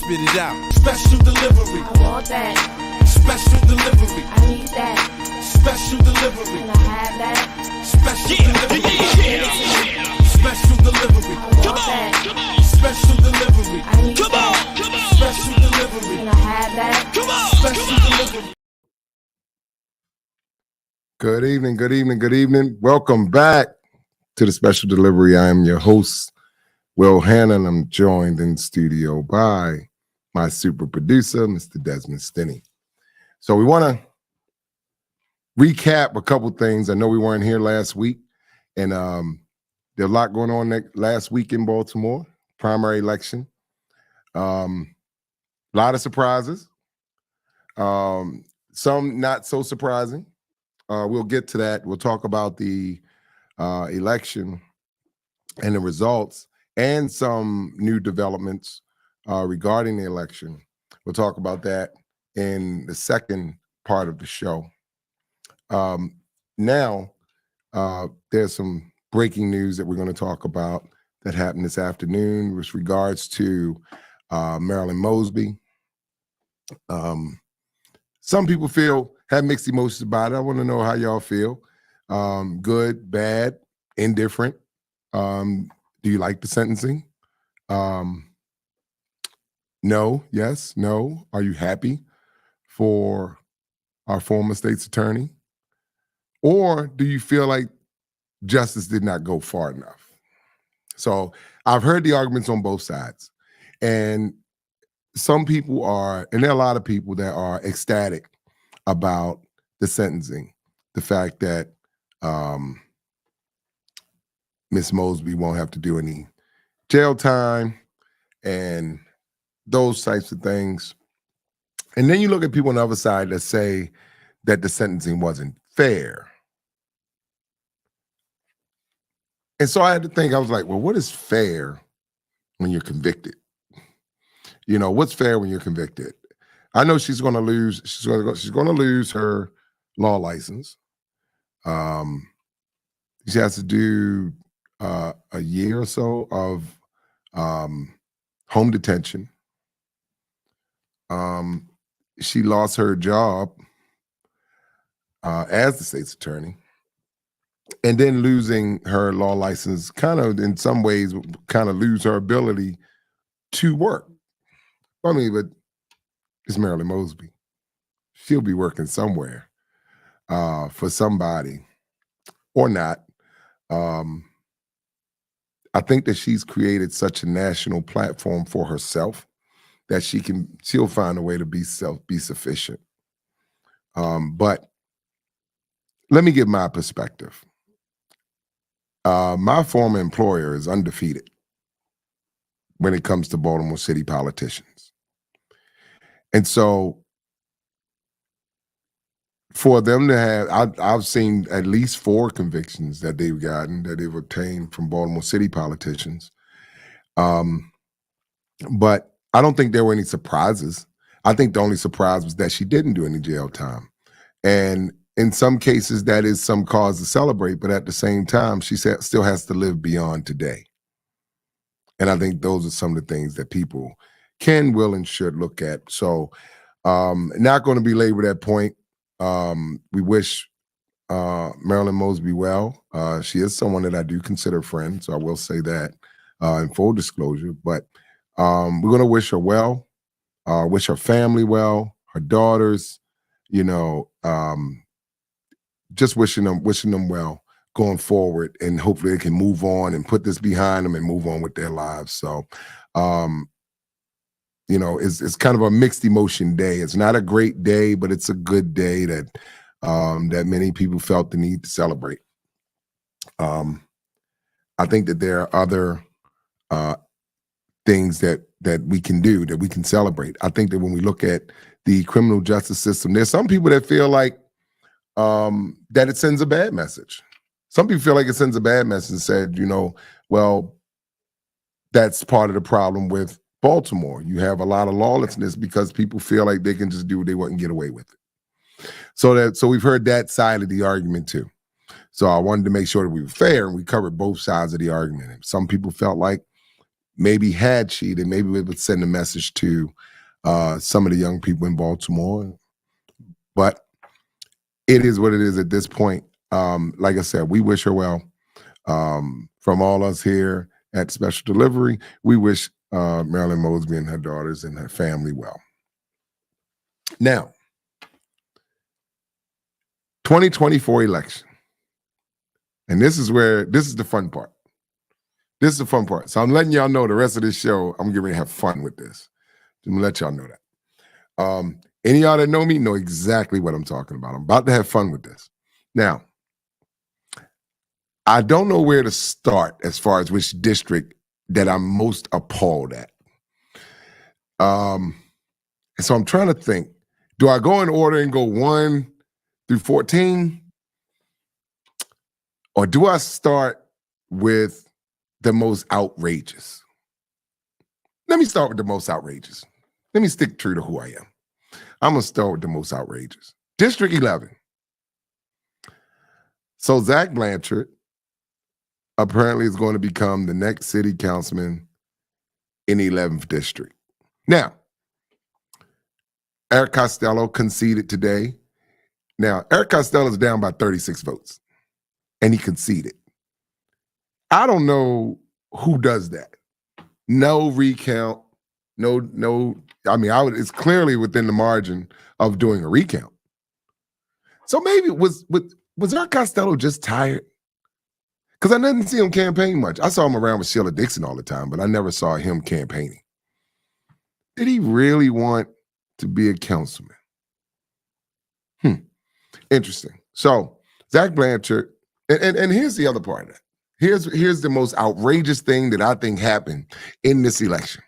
spit it out. Special delivery. I want that. Special delivery. I need that. Special delivery. Can I have that? Special delivery. Special delivery. I want that. Special delivery. I need that. Special delivery. Can I have that? Special delivery. Good evening, good evening, good evening. Welcome back to the Special Delivery. I am your host, Will Hannon. I'm joined in studio by my super producer, Mr. Desmond Stinney. So we want to recap a couple things. I know we weren't here last week, and there's a lot going on last week in Baltimore, primary election. A lot of surprises, some not so surprising. We'll get to that. We'll talk about the election and the results and some new developments regarding the election. We'll talk about that in the second part of the show. Now, there's some breaking news that we're going to talk about that happened this afternoon with regards to Marilyn Mosby. Some people have mixed emotions about it. I want to know how y'all feel. Good, bad, indifferent. Do you like the sentencing? No, yes, no. Are you happy for our former state's attorney? Or do you feel like justice did not go far enough? So I've heard the arguments on both sides. And some people are, and there are a lot of people that are ecstatic about the sentencing. The fact that Miss Mosby won't have to do any jail time and those types of things. And then you look at people on the other side that say that the sentencing wasn't fair. And so I had to think, I was like, well, what is fair when you're convicted? You know, what's fair when you're convicted? I know she's going to lose. She's going to lose her law license. She has to do a year or so of home detention. She lost her job as the state's attorney, and then losing her law license kind of, in some ways, kind of lose her ability to work. I mean, but it's Marilyn Mosby. She'll be working somewhere for somebody or not. I think that she's created such a national platform for herself that she'll find a way to be sufficient. But let me give my perspective. My former employer is undefeated when it comes to Baltimore City politicians. And so for them to have, I've seen at least 4 convictions that they've obtained from Baltimore City politicians. But I don't think there were any surprises. I think the only surprise was that she didn't do any jail time. And in some cases, that is some cause to celebrate, but at the same time, she still has to live beyond today. And I think those are some of the things that people can, will, and should look at. So not going to belabor that point. We wish Marilyn Mosby well. She is someone that I do consider a friend, so I will say that in full disclosure. But we're going to wish her well, wish her family well, her daughters, just wishing them well going forward, and hopefully they can move on and put this behind them and move on with their lives. So, it's kind of a mixed emotion day. It's not a great day, but it's a good day that many people felt the need to celebrate. I think that there are other things that we can do, that we can celebrate. I think that when we look at the criminal justice system, there's some people that feel like that it sends a bad message. Some people feel like it sends a bad message and said, well, that's part of the problem with Baltimore. You have a lot of lawlessness because people feel like they can just do what they want and get away with it. So we've heard that side of the argument too. So I wanted to make sure that we were fair and we covered both sides of the argument. And some people felt like maybe had she, then maybe we would send a message to some of the young people in Baltimore. But it is what it is at this point. Like I said, we wish her well. From all us here at Special Delivery, we wish Marilyn Mosby and her daughters and her family well. Now, 2024 election. And this is the fun part. This is the fun part. So I'm letting y'all know the rest of this show, I'm getting ready to have fun with this. I'm gonna let y'all know that. Any of y'all that know me know exactly what I'm talking about. I'm about to have fun with this. Now, I don't know where to start as far as which district that I'm most appalled at. So I'm trying to think, do I go in order and go 1 through 14? Or do I start with the most outrageous? Let me start with the most outrageous. Let me stick true to who I am. I'm going to start with the most outrageous. District 11. So Zach Blanchard apparently is going to become the next city councilman in the 11th district. Now, Eric Costello conceded today. Now, Eric Costello is down by 36 votes, and he conceded. I don't know who does that. No recount, no. I mean, it's clearly within the margin of doing a recount. So maybe was Eric Costello just tired? Because I didn't see him campaign much. I saw him around with Sheila Dixon all the time, but I never saw him campaigning. Did he really want to be a councilman? Interesting. So Zach Blanchard, and here's the other part of that. Here's the most outrageous thing that I think happened in this election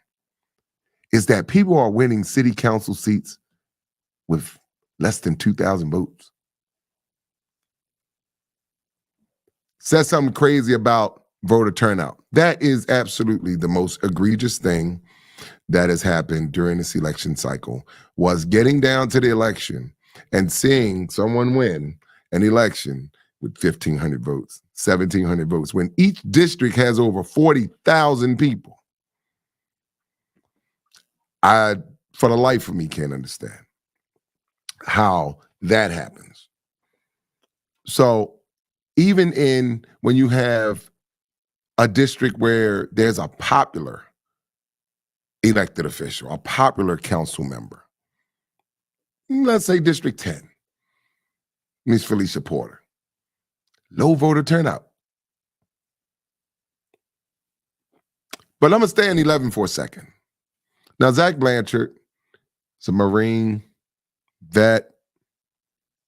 is that people are winning city council seats with less than 2,000 votes. Says something crazy about voter turnout. That is absolutely the most egregious thing that has happened during this election cycle, was getting down to the election and seeing someone win an election with 1,500 votes, 1,700 votes, when each district has over 40,000 people. I, for the life of me, can't understand how that happens. So even when you have a district where there's a popular elected official, a popular council member, let's say District 10, Miss Felicia Porter, low voter turnout. But I'm going to stay in 11 for a second. Now, Zach Blanchard is a Marine, vet,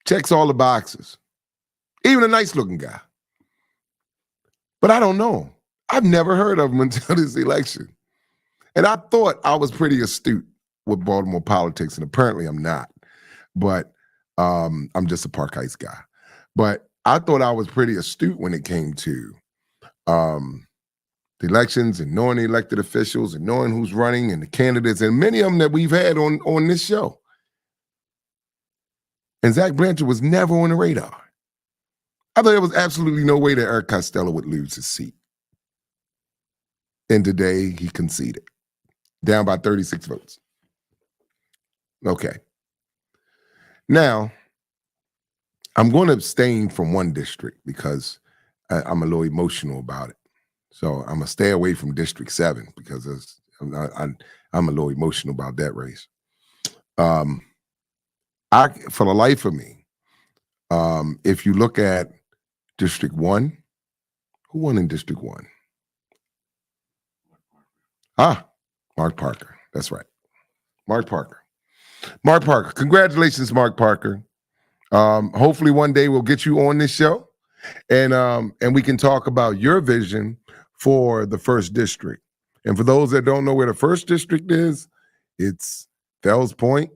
checks all the boxes, even a nice-looking guy. But I don't know him. I've never heard of him until this election. And I thought I was pretty astute with Baltimore politics, and apparently I'm not. But I'm just a Park Heights guy. But I thought I was pretty astute when it came to the elections and knowing the elected officials and knowing who's running and the candidates, and many of them that we've had on this show. And Zach Blanchard was never on the radar. I thought there was absolutely no way that Eric Costello would lose his seat. And today he conceded, down by 36 votes. Okay. Now, I'm going to abstain from one district because I'm a little emotional about it. So I'm going to stay away from District 7 because I'm a little emotional about that race. For the life of me, if you look at District 1, who won in District 1? Mark Parker. That's right. Mark Parker. Mark Parker. Congratulations, Mark Parker. Hopefully one day we'll get you on this show and we can talk about your vision for the first district. And for those that don't know where the first district is, it's Fells Point,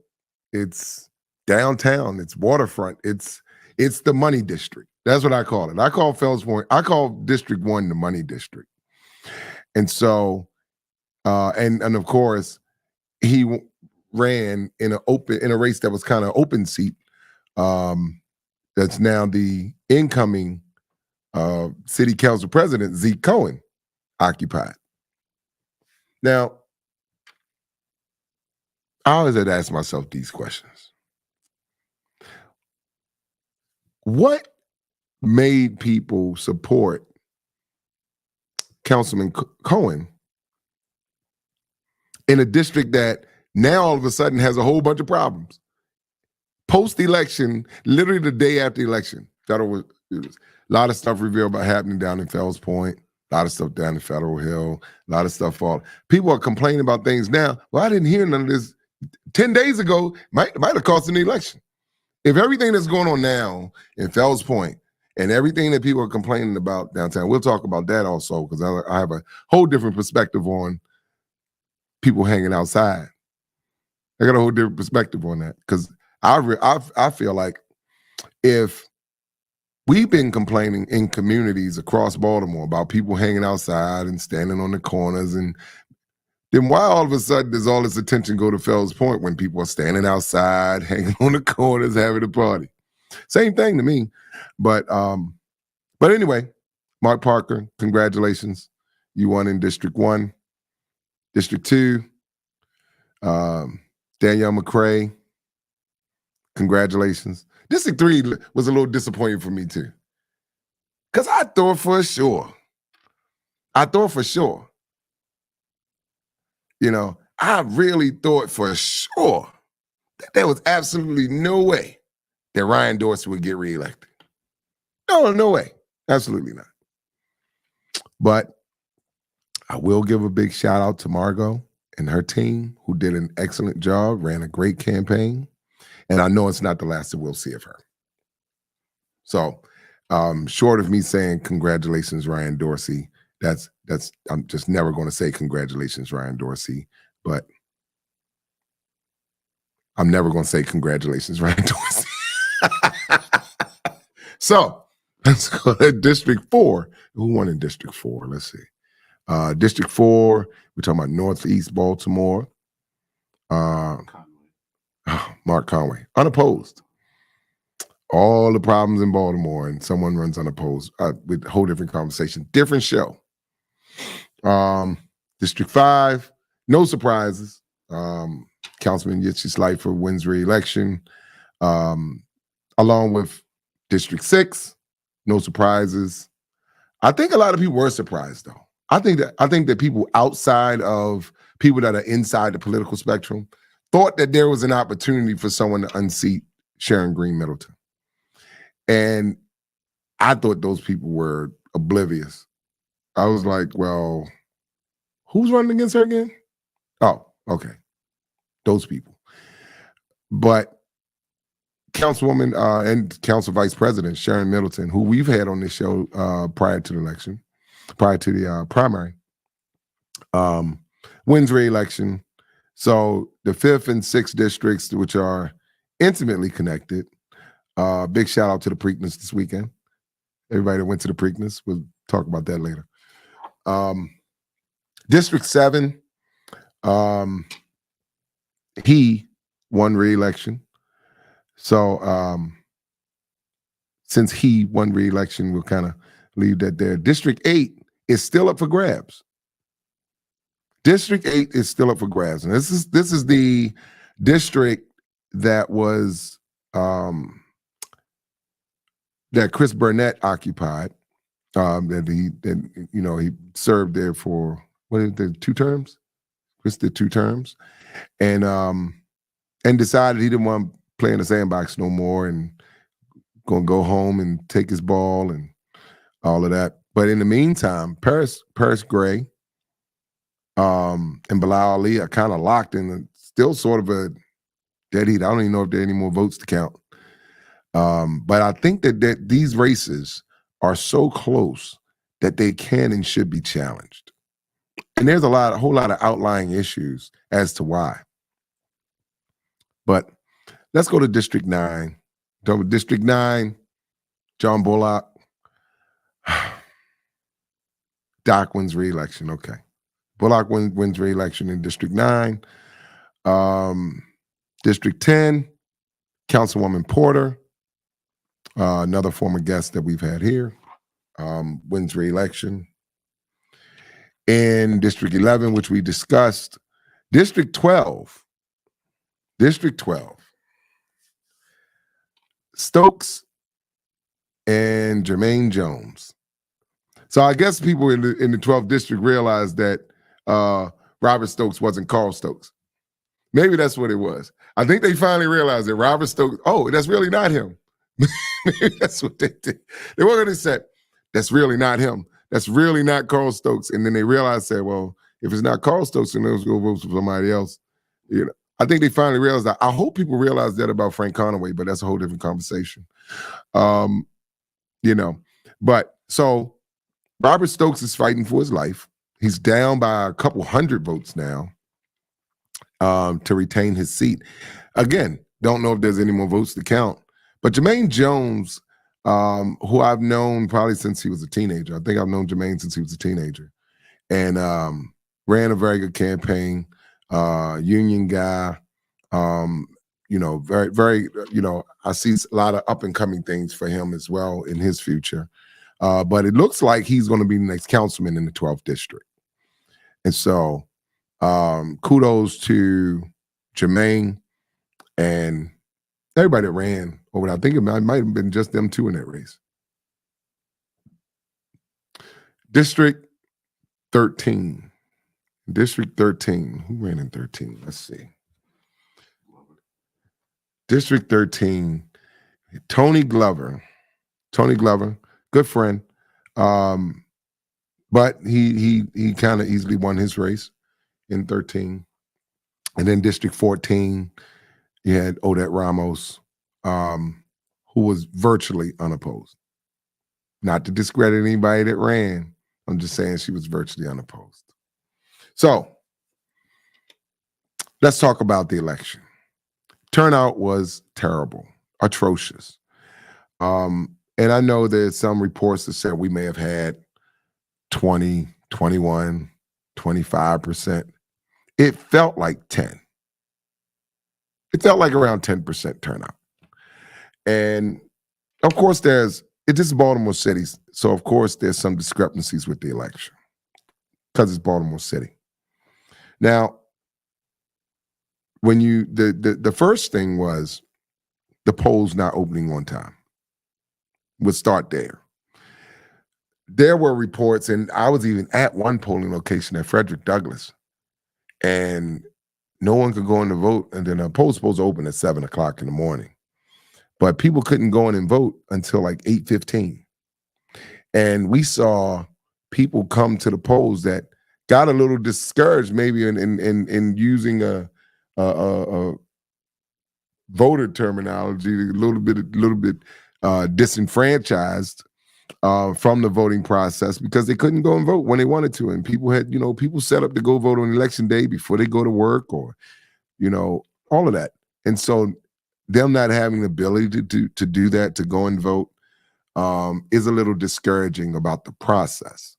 it's downtown, it's waterfront, it's the money district. That's what I call it. I call Fells Point, I call District 1 the money district. And so, and of course, he ran in a race that was kind of open seat. That's now the incoming city council president, Zeke Cohen, occupied. Now, I always had to ask myself these questions. What made people support Councilman Cohen in a district that now all of a sudden has a whole bunch of problems? Post-election, literally the day after the election, it was a lot of stuff revealed about happening down in Fells Point, a lot of stuff down in Federal Hill, a lot of stuff fall. People are complaining about things now. Well, I didn't hear none of this 10 days ago. Might have cost an election. If everything that's going on now in Fells Point and everything that people are complaining about downtown, we'll talk about that also, because I have a whole different perspective on people hanging outside. I got a whole different perspective on that, because I feel like if we've been complaining in communities across Baltimore about people hanging outside and standing on the corners, and then why all of a sudden does all this attention go to Fells Point when people are standing outside, hanging on the corners, having a party? Same thing to me. But anyway, Mark Parker, congratulations. You won in District 1. District 2, Danielle McCray, congratulations. District 3 was a little disappointing for me too, because I thought for sure. You know, I really thought for sure that there was absolutely no way that Ryan Dorsey would get reelected. No way. Absolutely not. But I will give a big shout out to Margot and her team, who did an excellent job, ran a great campaign. And I know it's not the last that we'll see of her. So short of me saying congratulations, Ryan Dorsey, I'm just never going to say congratulations, Ryan Dorsey, but I'm never going to say congratulations, Ryan Dorsey. So let's go to District 4. Who won in District 4? Let's see. District 4, we're talking about Northeast Baltimore. Mark Conway, unopposed. All the problems in Baltimore, and someone runs unopposed with a whole different conversation, different show. District 5, no surprises. Councilman Yitzi Slifer wins re-election, along with District 6, no surprises. I think a lot of people were surprised, though. I think that people outside of people that are inside the political spectrum thought that there was an opportunity for someone to unseat Sharon Green Middleton. And I thought those people were oblivious. I was like, well, who's running against her again? Oh, okay. Those people. But Councilwoman and Council Vice President Sharon Middleton, who we've had on this show prior to the election, prior to the primary, wins re-election. So the 5th and 6th districts, which are intimately connected, big shout out to the Preakness this weekend. Everybody that went to the Preakness, we'll talk about that later. District 7, he won re-election. So since he won re-election, we'll kind of leave that there. District 8 is still up for grabs. District 8 is still up for grabs. And this is the district that was that Chris Burnett occupied. That he served there for what is it, 2 terms? Chris did 2 terms, and decided he didn't want to play in the sandbox no more, and gonna go home and take his ball and all of that. But in the meantime, Paris Gray and Bilal Ali are kind of locked in still sort of a dead heat. I don't even know if there are any more votes to count. But I think that these races are so close that they can and should be challenged. And there's a whole lot of outlying issues as to why. But let's go to District 9. District 9, John Bullock. Doc wins re-election. Okay. Bullock wins re-election in District 9. District 10, Councilwoman Porter, another former guest that we've had here, wins re-election. In District 11, which we discussed, District 12, Stokes and Jermaine Jones. So I guess people in the 12th district realized that Robert Stokes wasn't Carl Stokes. Maybe that's what it was. I think they finally realized that Robert Stokes, oh, that's really not him. Maybe that's what they did. They were going to say, that's really not him. That's really not Carl Stokes. And then they realized that, well, if it's not Carl Stokes, then let's go vote for somebody else. You know, I think they finally realized that. I hope people realize that about Frank Conaway, but that's a whole different conversation. You know, but so Robert Stokes is fighting for his life. He's down by a couple hundred votes now to retain his seat. Again, don't know if there's any more votes to count. But Jermaine Jones, who I've known probably since he was a teenager. I think I've known Jermaine since he was a teenager. And ran a very good campaign, union guy. You know, very, very, you know, I see a lot of up and coming things for him as well in his future. But it looks like he's going to be the next councilman in the 12th district. And so kudos to Jermaine and everybody that ran over there. I think it might have been just them two in that race. District 13. District 13. Who ran in 13? Let's see. District 13, Tony Glover. Tony Glover, good friend. But he kind of easily won his race in 13. And then District 14, you had Odette Ramos, who was virtually unopposed. Not to discredit anybody that ran. I'm just saying she was virtually unopposed. So let's talk about the election. Turnout was terrible, atrocious. And I know there's some reports that said we may have had 20, 21, 25%. It felt like 10. It felt like around 10% turnout. And of course, this is Baltimore City. So of course, there's some discrepancies with the election because it's Baltimore City. Now, when the first thing was the polls not opening on time. We'll start there. There were reports, and I was even at one polling location at Frederick Douglass, and no one could go in to vote. And then the polls supposed to open at 7 o'clock in the morning, but people couldn't go in and vote until like 8:15. And we saw people come to the polls that got a little discouraged, maybe in using a voter terminology, a little bit disenfranchised from the voting process because they couldn't go and vote when they wanted to. And people had, people set up to go vote on election day before they go to work or, all of that. And so them not having the ability to do that, to go and vote, is a little discouraging about the process.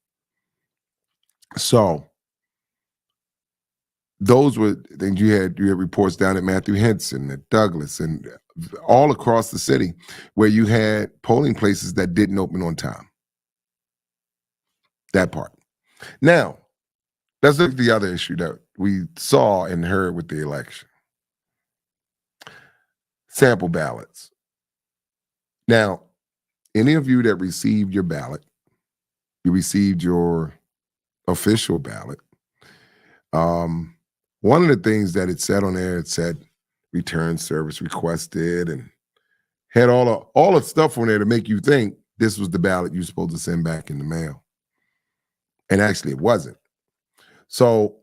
So those were things you had reports down at Matthew Henson, at Douglas, and all across the city where you had polling places that didn't open on time. That part. Now, let's look at the other issue that we saw and heard with the election. Sample ballots. Now, any of you that received your ballot, you received your official ballot, one of the things that it said on there, it said return service requested and had all the stuff on there to make you think this was the ballot you're supposed to send back in the mail. And actually it wasn't. So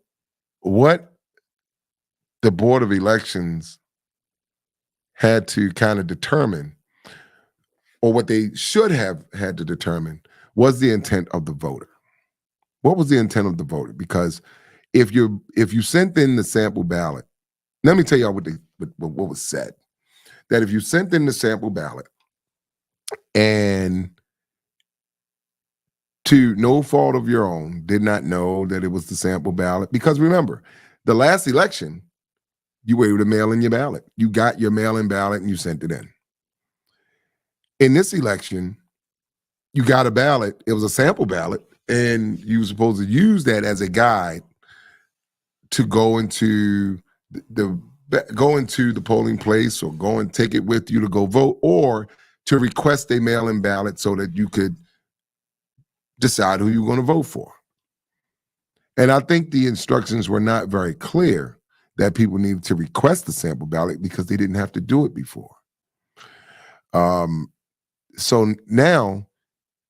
what the Board of Elections had to kind of determine, or what they should have had to determine, was the intent of the voter. What was the intent of the voter? Because if you sent in the sample ballot, let me tell y'all what was said. That if you sent in the sample ballot and to no fault of your own, did not know that it was the sample ballot, because remember, the last election, you were able to mail in your ballot. You got your mail-in ballot and you sent it in. In this election, you got a ballot. It was a sample ballot, and you were supposed to use that as a guide to go into the polling place, or go and take it with you to go vote, or to request a mail-in ballot so that you could decide who you're going to vote for. And I think the instructions were not very clear that people needed to request the sample ballot because they didn't have to do it before. So now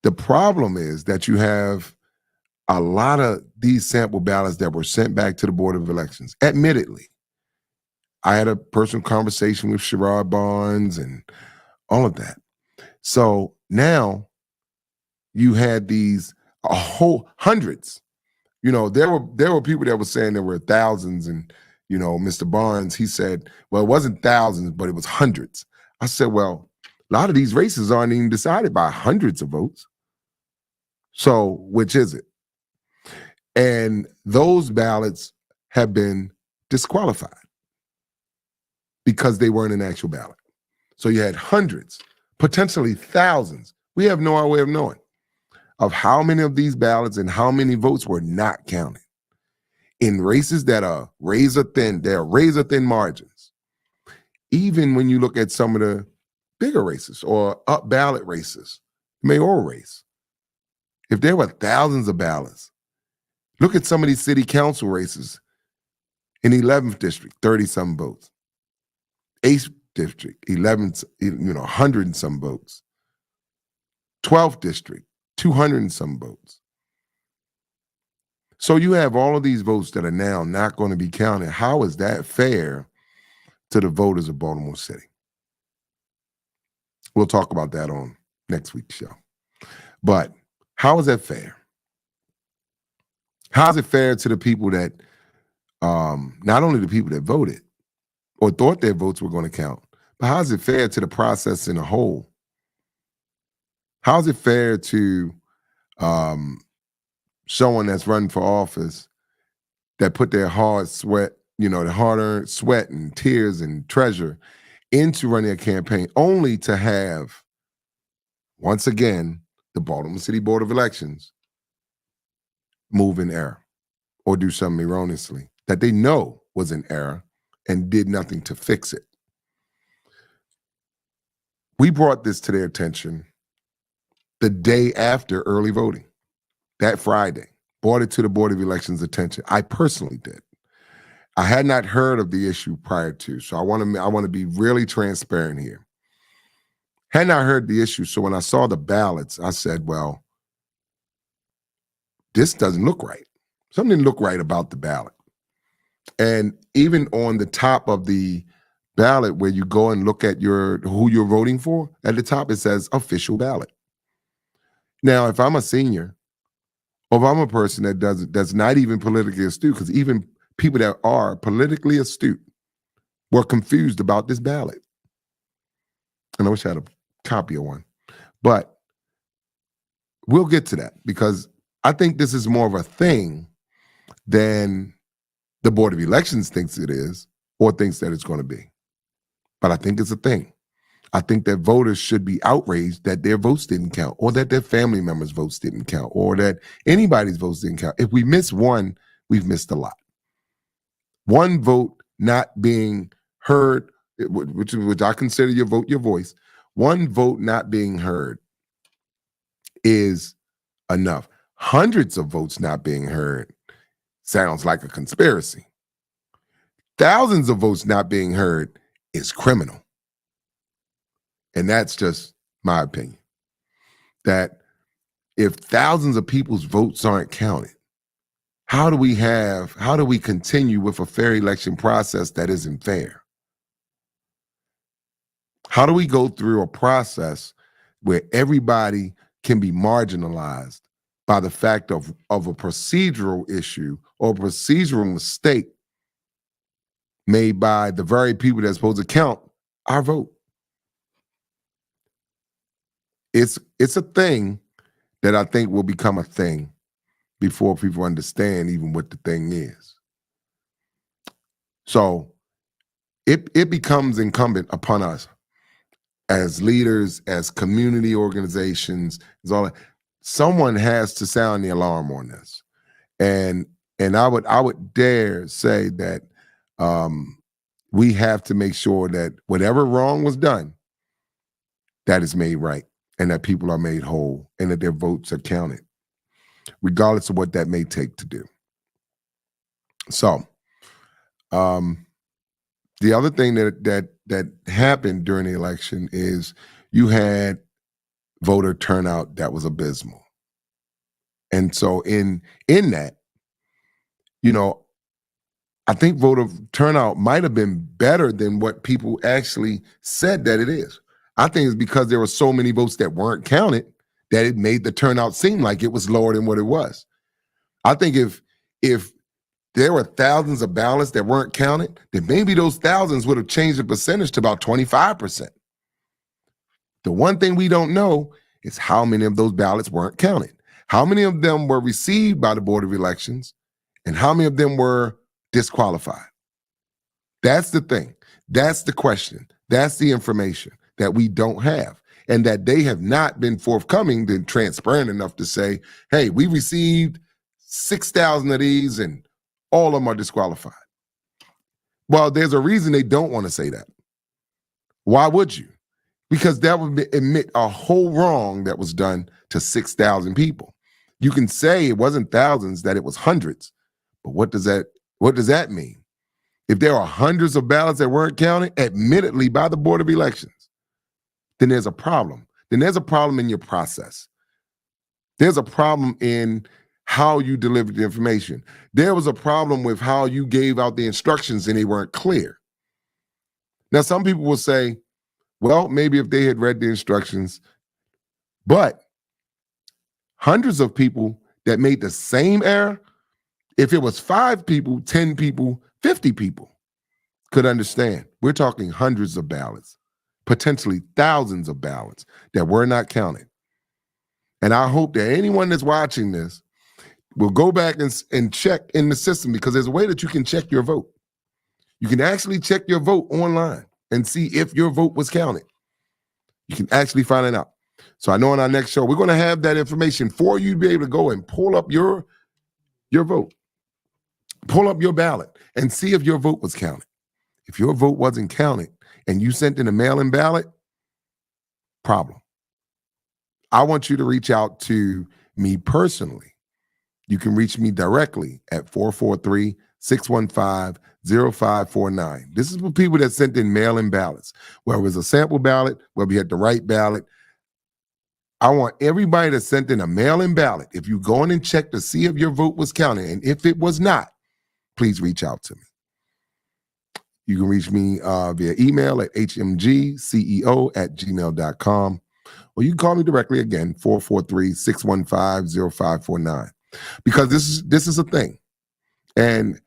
the problem is that you have a lot of these sample ballots that were sent back to the Board of Elections. Admittedly, I had a personal conversation with Sherrod Barnes and all of that. So now you had these a whole hundreds. You know, there were people that were saying there were thousands, and you know, Mr. Barnes, he said, well, it wasn't thousands, but it was hundreds. I said, well, a lot of these races aren't even decided by hundreds of votes. So which is it? And those ballots have been disqualified because they weren't an actual ballot. So you had hundreds, potentially thousands. We have no way of knowing of how many of these ballots and how many votes were not counted in races that are razor thin. They're razor thin margins. Even when you look at some of the bigger races or up ballot races, mayoral race, if there were thousands of ballots, look at some of these city council races in 11th district, 30-some votes. 8th district, 11, 100 and some votes. 12th district, 200 and some votes. So you have all of these votes that are now not going to be counted. How is that fair to the voters of Baltimore City? We'll talk about that on next week's show. But how is that fair? How is it fair to the people that, not only the people that voted or thought their votes were going to count, but how is it fair to the process in a whole? How is it fair to someone that's running for office that put their hard sweat, their hard-earned sweat and tears and treasure into running a campaign, only to have, once again, the Baltimore City Board of Elections move in error or do something erroneously that they know was an error and did nothing to fix it? We brought this to their attention the day after early voting, that Friday, brought it to the Board of Elections' attention. I personally did. I had not heard of the issue prior to, so I want to be really transparent here. Had not heard the issue, so when I saw the ballots, I said, well, this doesn't look right. Something didn't look right about the ballot. And even on the top of the ballot, where you go and look at who you're voting for, at the top it says official ballot. Now, if I'm a senior, or if I'm a person that's not even politically astute, because even people that are politically astute were confused about this ballot. And I wish I had a copy of one. But we'll get to that, because I think this is more of a thing than the Board of Elections thinks it is or thinks that it's going to be. But I think it's a thing. I think that voters should be outraged that their votes didn't count, or that their family members' votes didn't count, or that anybody's votes didn't count. If we miss one, we've missed a lot. One vote not being heard, which I consider your vote, your voice, one vote not being heard is enough. Hundreds of votes not being heard sounds like a conspiracy. Thousands of votes not being heard is criminal. And that's just my opinion. That if thousands of people's votes aren't counted, how do we continue with a fair election process that isn't fair? How do we go through a process where everybody can be marginalized by the fact of a procedural issue or a procedural mistake made by the very people that's supposed to count our vote? It's a thing that I think will become a thing before people understand even what the thing is. So it becomes incumbent upon us as leaders, as community organizations, as all that, someone has to sound the alarm on this. And I would dare say that we have to make sure that whatever wrong was done, that is made right, and that people are made whole, and that their votes are counted, regardless of what that may take to do. So, the other thing that happened during the election is you had voter turnout that was abysmal, and so in that, you know, I think voter turnout might have been better than what people actually said that it is. I think it's because there were so many votes that weren't counted that it made the turnout seem like it was lower than what it was. I think if there were thousands of ballots that weren't counted, then maybe those thousands would have changed the percentage to about 25%. The one thing we don't know is how many of those ballots weren't counted, how many of them were received by the Board of Elections, and how many of them were disqualified. That's the thing. That's the question. That's the information that we don't have, and that they have not been forthcoming, been transparent enough to say, hey, we received 6,000 of these and all of them are disqualified. Well, there's a reason they don't want to say that. Why would you? Because that would admit a whole wrong that was done to 6,000 people. You can say it wasn't thousands, that it was hundreds, but what does that mean? If there are hundreds of ballots that weren't counted, admittedly by the Board of Elections, then there's a problem. Then there's a problem in your process. There's a problem in how you delivered the information. There was a problem with how you gave out the instructions and they weren't clear. Now, some people will say, well, maybe if they had read the instructions, but hundreds of people that made the same error, if it was 5 people, 10 people, 50 people could understand. We're talking hundreds of ballots, potentially thousands of ballots that were not counted. And I hope that anyone that's watching this will go back and check in the system, because there's a way that you can check your vote. You can actually check your vote online and see if your vote was counted. You can actually find it out. So I know on our next show, we're going to have that information for you to be able to go and pull up your vote, pull up your ballot and see if your vote was counted. If your vote wasn't counted and you sent in a mail-in ballot, problem. I want you to reach out to me personally. You can reach me directly at 443-615-0549. This is for people that sent in mail-in ballots, whether it was a sample ballot, whether you had the right ballot. I want everybody that sent in a mail-in ballot, if you go in and check to see if your vote was counted, and if it was not, please reach out to me. You can reach me via email at hmgceo@gmail.com, or you can call me directly again, 443-615-0549. Because this is a thing. And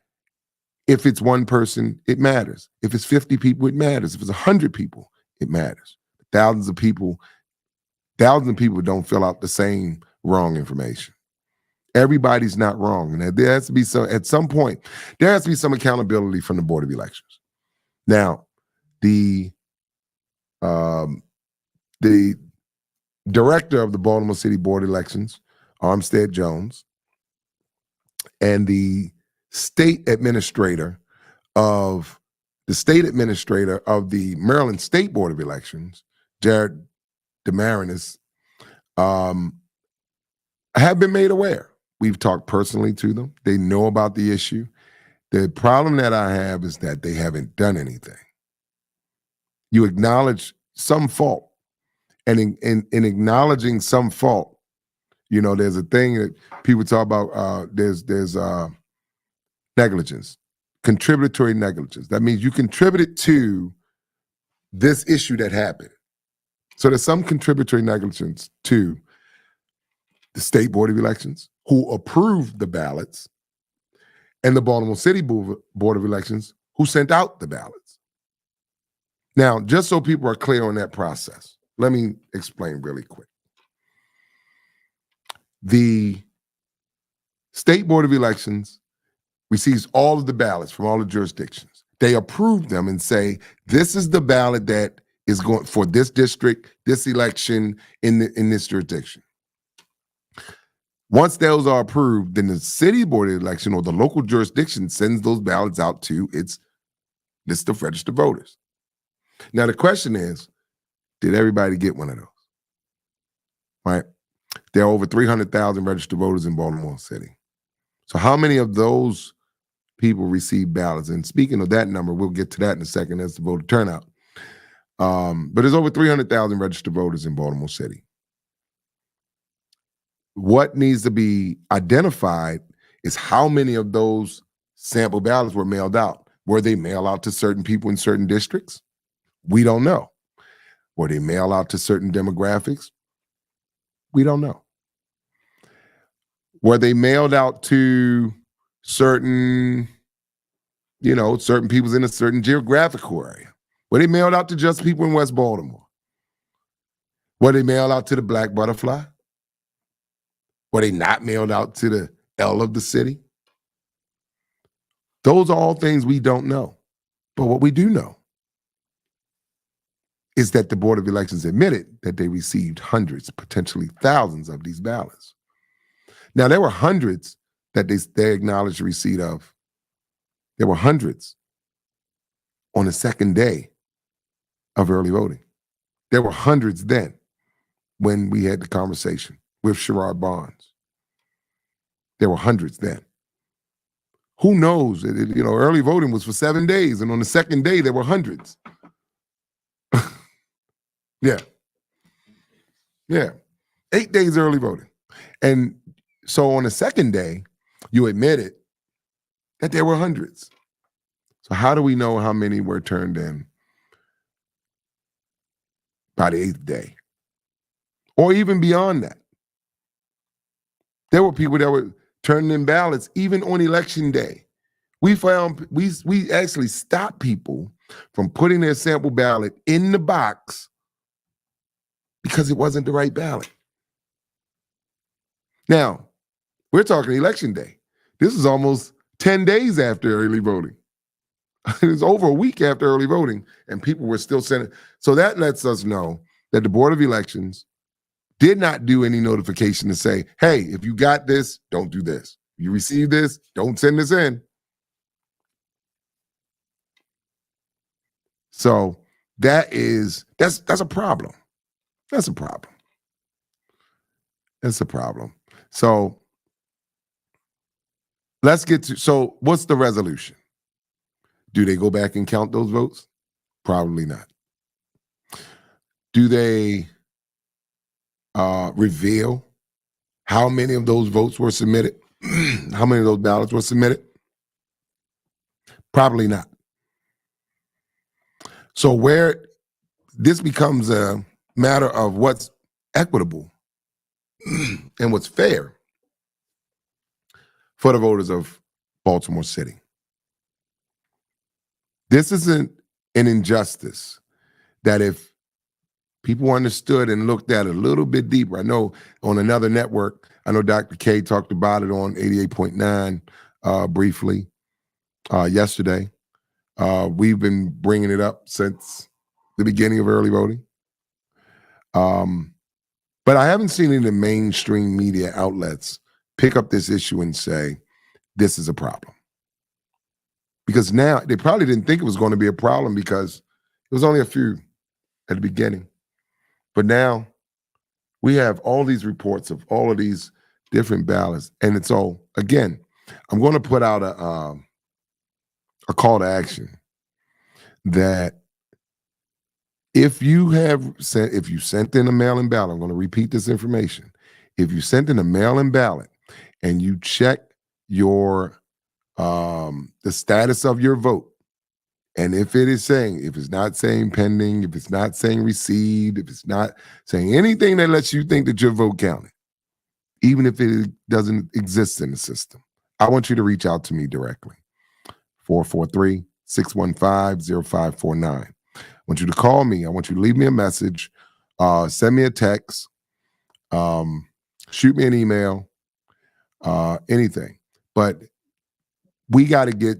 if it's one person, it matters. If it's 50 people, it matters. If it's 100 people, it matters. Thousands of people don't fill out the same wrong information. Everybody's not wrong. And there has to be at some point, there has to be some accountability from the Board of Elections. Now, the director of the Baltimore City Board of Elections, Armstead Jones, and the state administrator of the Maryland State Board of Elections, Jared DeMarinis, have been made aware. We've talked personally to them. They know about the issue. The problem that I have is that they haven't done anything. You acknowledge some fault, and in acknowledging some fault, you know, there's a thing that people talk about. There's negligence, contributory negligence. That means you contributed to this issue that happened. So there's some contributory negligence to the State Board of Elections, who approved the ballots, and the Baltimore City Board of Elections, who sent out the ballots. Now, just so people are clear on that process, let me explain really quick. The State Board of Elections receives all of the ballots from all the jurisdictions. They approve them and say, this is the ballot that is going for this district, this election in this jurisdiction. Once those are approved, then the city board of election or the local jurisdiction sends those ballots out to its list of registered voters. Now, the question is, did everybody get one of those? Right? There are over 300,000 registered voters in Baltimore City. So how many of those people receive ballots? And speaking of that number, we'll get to that in a second as the voter turnout. But there's over 300,000 registered voters in Baltimore City. What needs to be identified is how many of those sample ballots were mailed out. Were they mailed out to certain people in certain districts? We don't know. Were they mailed out to certain demographics? We don't know. Were they mailed out to certain, certain people in a certain geographical area? Were they mailed out to just people in West Baltimore? Were they mailed out to the Black Butterfly? Were they not mailed out to the L of the city? Those are all things we don't know. But what we do know is that the Board of Elections admitted that they received hundreds, potentially thousands of these ballots. Now, there were hundreds that they acknowledged the receipt of. There were hundreds on the second day of early voting. There were hundreds then when we had the conversation with Sherrod Barnes. There were hundreds then. Who knows? Early voting was for 7 days, and on the second day, there were hundreds. Yeah. 8 days early voting. And so on the second day, you admitted that there were hundreds. So how do we know how many were turned in by the 8th day? Or even beyond that? There were people that were turning in ballots even on election day. We found, we actually stopped people from putting their sample ballot in the box because it wasn't the right ballot. Now, we're talking election day. This is almost 10 days after early voting. It's over a week after early voting, and people were still sending. So that lets us know that the Board of Elections did not do any notification to say, hey, if you got this, don't do this. You received this, don't send this in. So that's a problem. That's a problem. That's a problem. So let's get to, so what's the resolution? Do they go back and count those votes? Probably not. Do they reveal how many of those votes were submitted? How many of those ballots were submitted? Probably not. So where this becomes a matter of what's equitable and what's fair for the voters of Baltimore City. This isn't an injustice that if people understood and looked at it a little bit deeper. I know on another network, I know Dr. K talked about it on 88.9 briefly yesterday. We've been bringing it up since the beginning of early voting. But I haven't seen any of the mainstream media outlets pick up this issue and say, this is a problem. Because now, they probably didn't think it was going to be a problem because it was only a few at the beginning. But now we have all these reports of all of these different ballots. And it's all, again, I'm going to put out a call to action that if you sent in a mail-in ballot, I'm going to repeat this information. If you sent in a mail-in ballot and you check your the status of your vote, and if it's not saying pending, if it's not saying received, if it's not saying anything that lets you think that your vote counted, even if it doesn't exist in the system, I want you to reach out to me directly. 443-615-0549. I want you to call me. I want you to leave me a message, send me a text, shoot me an email, anything. But we got to get,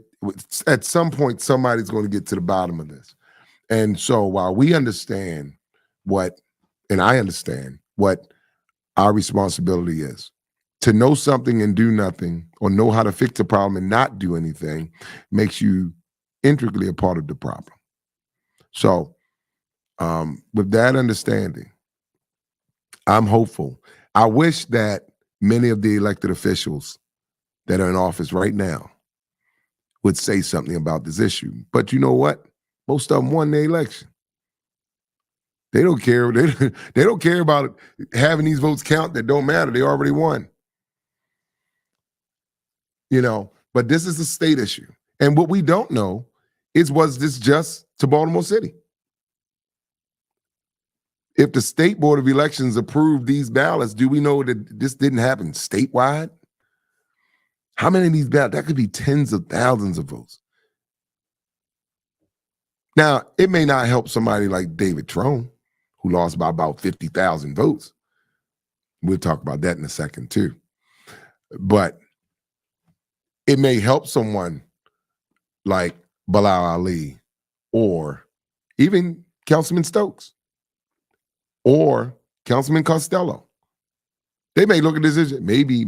at some point, somebody's going to get to the bottom of this. And so while we understand and I understand what our responsibility is to know something and do nothing, or know how to fix a problem and not do anything, makes you intricately a part of the problem. So, with that understanding, I'm hopeful. I wish that many of the elected officials that are in office right now would say something about this issue. But you know what? Most of them won the election. They don't care. They don't care about having these votes count that don't matter. They already won. You know, but this is a state issue. And what we don't know is, was this just to Baltimore City? If the State Board of Elections approved these ballots, do we know that this didn't happen statewide? How many of these ballots? That could be tens of thousands of votes. Now, it may not help somebody like David Trone, who lost by about 50,000 votes. We'll talk about that in a second, too. But it may help someone like Bilal Ali, or even Councilman Stokes, or Councilman Costello. They may look at this issue. Maybe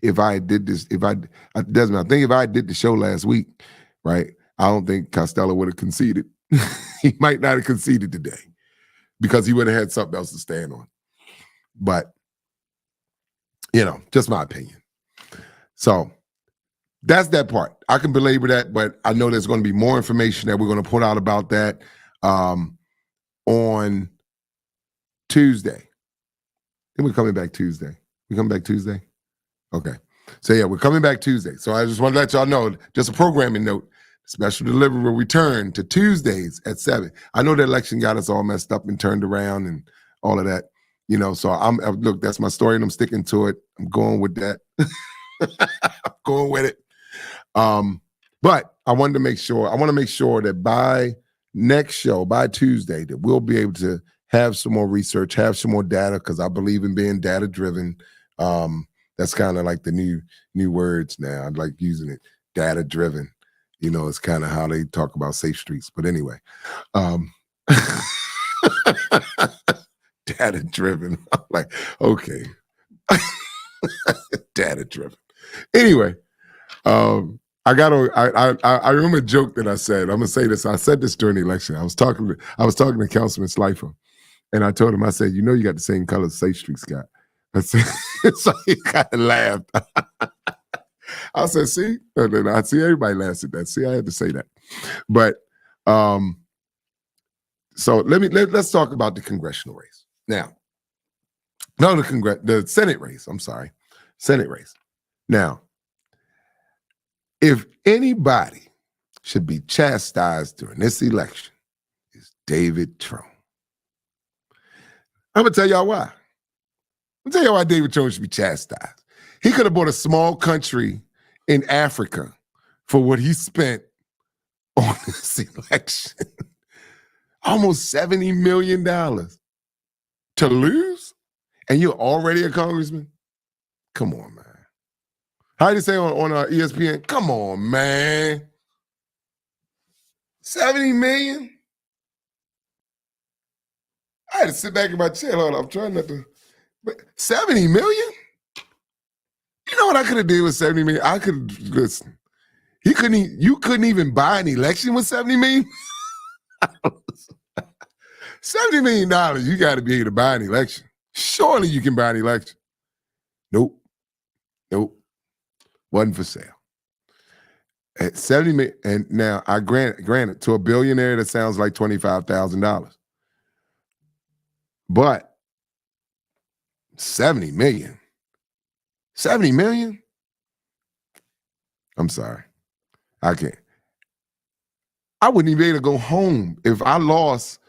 if I did this, Desmond, I think if I did the show last week, right, I don't think Costello would have conceded. He might not have conceded today because he would have had something else to stand on. But, you know, just my opinion. So that's that part. I can belabor that, but I know there's going to be more information that we're going to put out about that on Tuesday. And we're coming back Tuesday. We coming back Tuesday? Okay. So, yeah, we're coming back Tuesday. So I just want to let y'all know, just a programming note, Special Delivery will return to Tuesdays at 7. I know the election got us all messed up and turned around and all of that, you know, so look, that's my story and I'm sticking to it. I'm going with that. I'm going with it. But I want to make sure that by next show, by Tuesday, that we'll be able to have some more research, have some more data, because I believe in being data driven. That's kind of like the new words now. I like using it, data driven. You know, it's kind of how they talk about safe streets. But anyway, data driven. I'm like, okay, data driven. Anyway, I remember a joke that I said. I'm gonna say this. I said this during the election. I was talking to Councilman Slifer, and I told him, I said, you know, you got the same color Safe Streets got. I said, so he kind of laughed. I said, see, and then I see everybody laughs at that. See, I had to say that. But so let's talk about the congressional race now. No, the Senate race. I'm sorry, Senate race. Now, if anybody should be chastised during this election, it's David Trone. I'm gonna tell y'all why. I'm gonna tell y'all why David Trone should be chastised. He could have bought a small country in Africa for what he spent on this election. Almost $70 million to lose, and you're already a congressman? Come on, man. How do you say on ESPN? Come on, man. 70 million? I had to sit back in my chair. Hold on, I'm trying not to. But 70 million? You know what I could have did with 70 million? I could listen. You couldn't even buy an election with 70 million? $70 million, you got to be able to buy an election. Surely you can buy an election. Nope. Wasn't for sale. At 70 million, and now I granted to a billionaire that sounds like $25,000. But 70 million. 70 million? I'm sorry. I can't. I wouldn't even be able to go home if I lost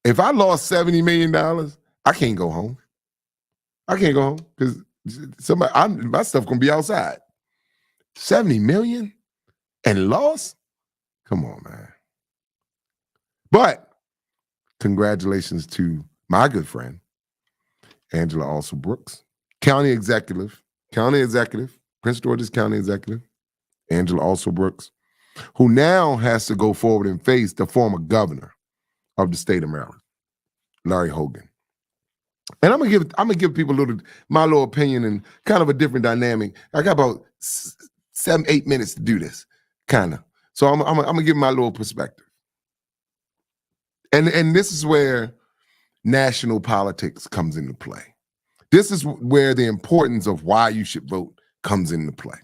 $70 million. I can't go home. I can't go home because my stuff gonna be outside. 70 million and lost? Come on, man. But congratulations to my good friend, Angela Also Brooks, County Executive, Prince George's County Executive, Angela Also Brooks, who now has to go forward and face the former governor of the state of Maryland, Larry Hogan. And I'm gonna give people my little opinion and kind of a different dynamic. I got about 7-8 minutes to do this, kind of. So I'm gonna give my little perspective. And this is where national politics comes into play. This is where the importance of why you should vote comes into play.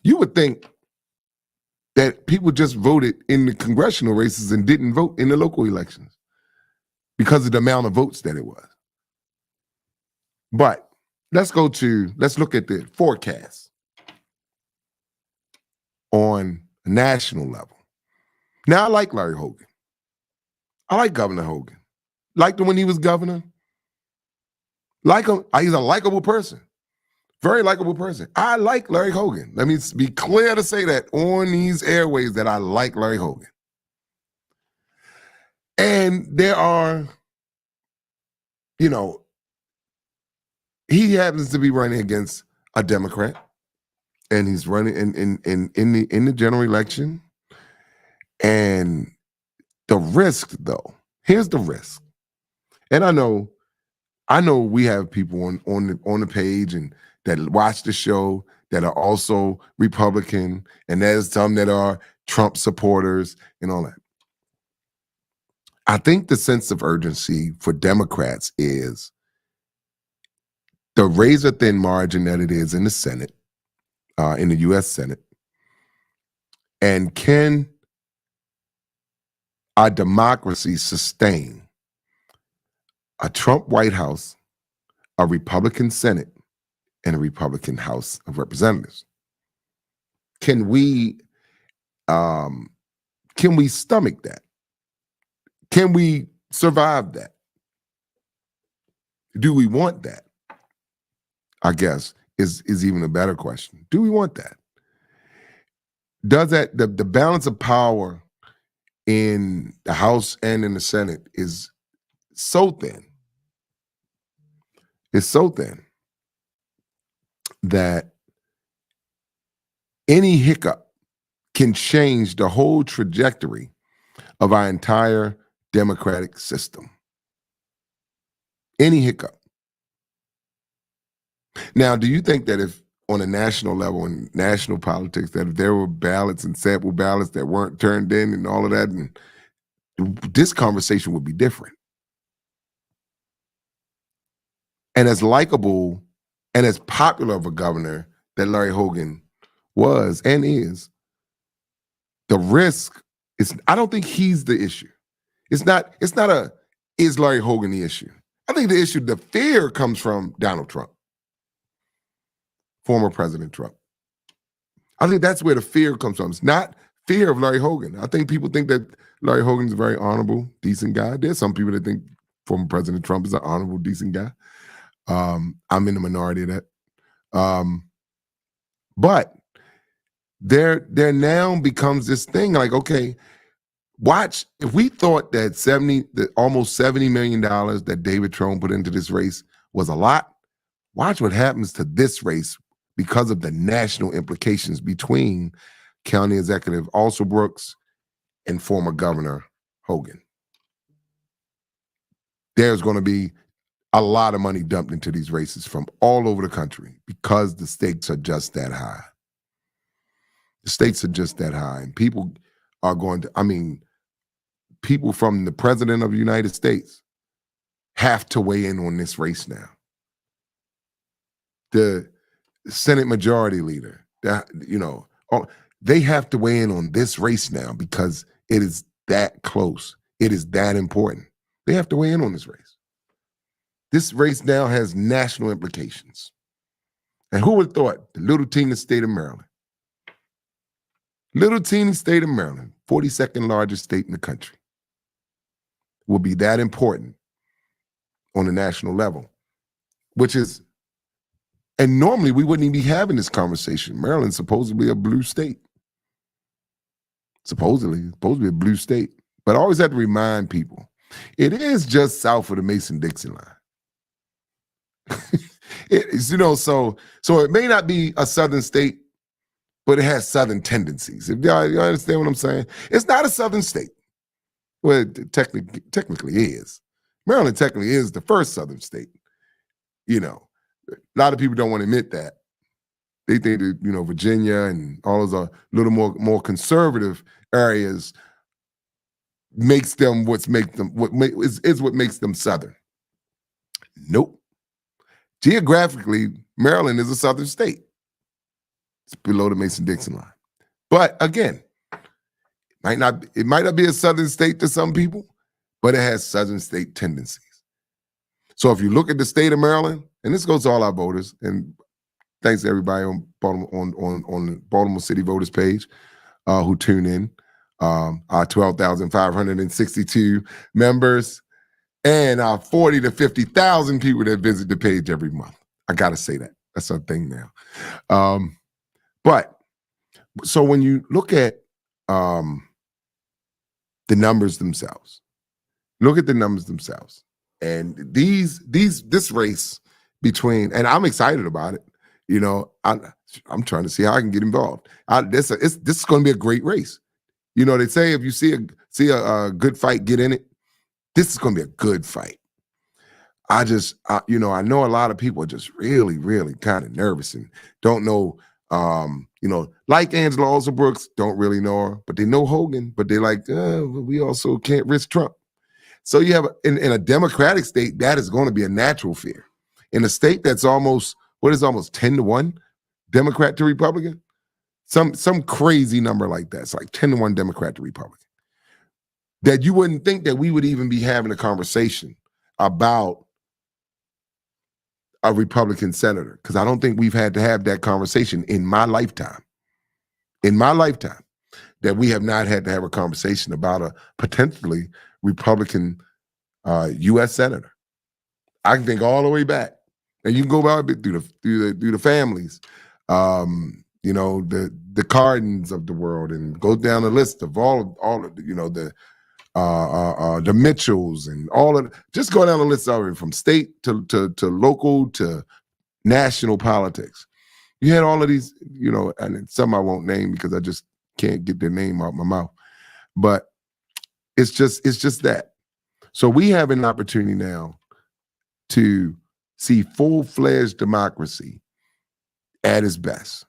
You would think that people just voted in the congressional races and didn't vote in the local elections because of the amount of votes that it was. But let's look at the forecast on a national level. Now, I like Larry Hogan. I like Governor Hogan. Liked him when he was governor. Like him. He's a likable person. Very likable person. I like Larry Hogan. Let me be clear to say that on these airways that I like Larry Hogan. And there are, he happens to be running against a Democrat, and he's running in the general election. And the risk, though, here's the risk. And I know we have people on the page and that watch the show that are also Republican, and there's some that are Trump supporters and all that. I think the sense of urgency for Democrats is the razor-thin margin that it is in the Senate, in the U.S. Senate, and can our democracy sustain a Trump White House, a Republican Senate, and a Republican House of Representatives? Can we stomach that? Can we survive that? Do we want that? I guess is even a better question. Do we want that? Does that the balance of power in the House and in the Senate is so thin? It's so thin that any hiccup can change the whole trajectory of our entire democratic system. Any hiccup. Now, do you think that if on a national level in national politics, that if there were ballots and sample ballots that weren't turned in and all of that, and this conversation would be different? And as likable and as popular of a governor that Larry Hogan was and is, the risk is, I don't think he's the issue. It's not is Larry Hogan the issue? I think the issue, the fear comes from Donald Trump, former President Trump. I think that's where the fear comes from. It's not fear of Larry Hogan. I think people think that Larry Hogan's a very honorable, decent guy. There's some people that think former President Trump is an honorable, decent guy. I'm in the minority of that. But there now becomes this thing like, okay, watch, if we thought that almost $70 million that David Trone put into this race was a lot, watch what happens to this race because of the national implications between County Executive Alsobrooks and former Governor Hogan. There's going to be a lot of money dumped into these races from all over the country because the stakes are just that high. The stakes are just that high. And people are going to, people from the President of the United States have to weigh in on this race now. The Senate Majority Leader, they have to weigh in on this race now because it is that close. It is that important. They have to weigh in on this race. This race now has national implications. And who would have thought the little teeny state of Maryland, 42nd largest state in the country, will be that important on a national level, which is, and normally we wouldn't even be having this conversation. Maryland's supposedly a blue state. Supposedly a blue state. But I always have to remind people, it is just south of the Mason-Dixon line. So it may not be a southern state, but it has southern tendencies. If you understand what I'm saying? It's not a southern state. Well, it technically is. Maryland technically is the first Southern state. You know, a lot of people don't want to admit that. They think that, you know, Virginia and all those little more conservative areas makes them what makes them Southern. Nope. Geographically, Maryland is a Southern state. It's below the Mason-Dixon line. But again, it might not be a Southern state to some people, but it has Southern state tendencies. So if you look at the state of Maryland, and this goes to all our voters, and thanks to everybody on the Baltimore City voters page who tune in, our 12,562 members, and our 40 to 50,000 people that visit the page every month. I gotta say that. That's our thing now. But so when you look at the numbers themselves, and this race between, and I'm excited about it. You know, I'm trying to see how I can get involved. This is going to be a great race. You know, they say if you see a good fight, get in it. This is going to be a good fight. I know a lot of people are just really, really kind of nervous and don't know. You know, like Angela Alsobrooks, don't really know her, but they know Hogan. But they're like, we also can't risk Trump. So you have in a Democratic state that is going to be a natural fear. In a state that's almost 10-1 Democrat to Republican, some crazy number like that. It's like 10-1 Democrat to Republican. That you wouldn't think that we would even be having a conversation about a Republican senator, because I don't think we've had to have that conversation in my lifetime. In my lifetime, that we have not had to have a conversation about a potentially Republican U.S. senator. I can think all the way back, and you can go back through the families, you know, the Cardins of the world, and go down the list of all of you know the Mitchells and all of just go down the list of it from state to local to national politics. You had all of these, you know, and some I won't name because I just can't get their name out my mouth. But it's just that. So we have an opportunity now to see full-fledged democracy at its best.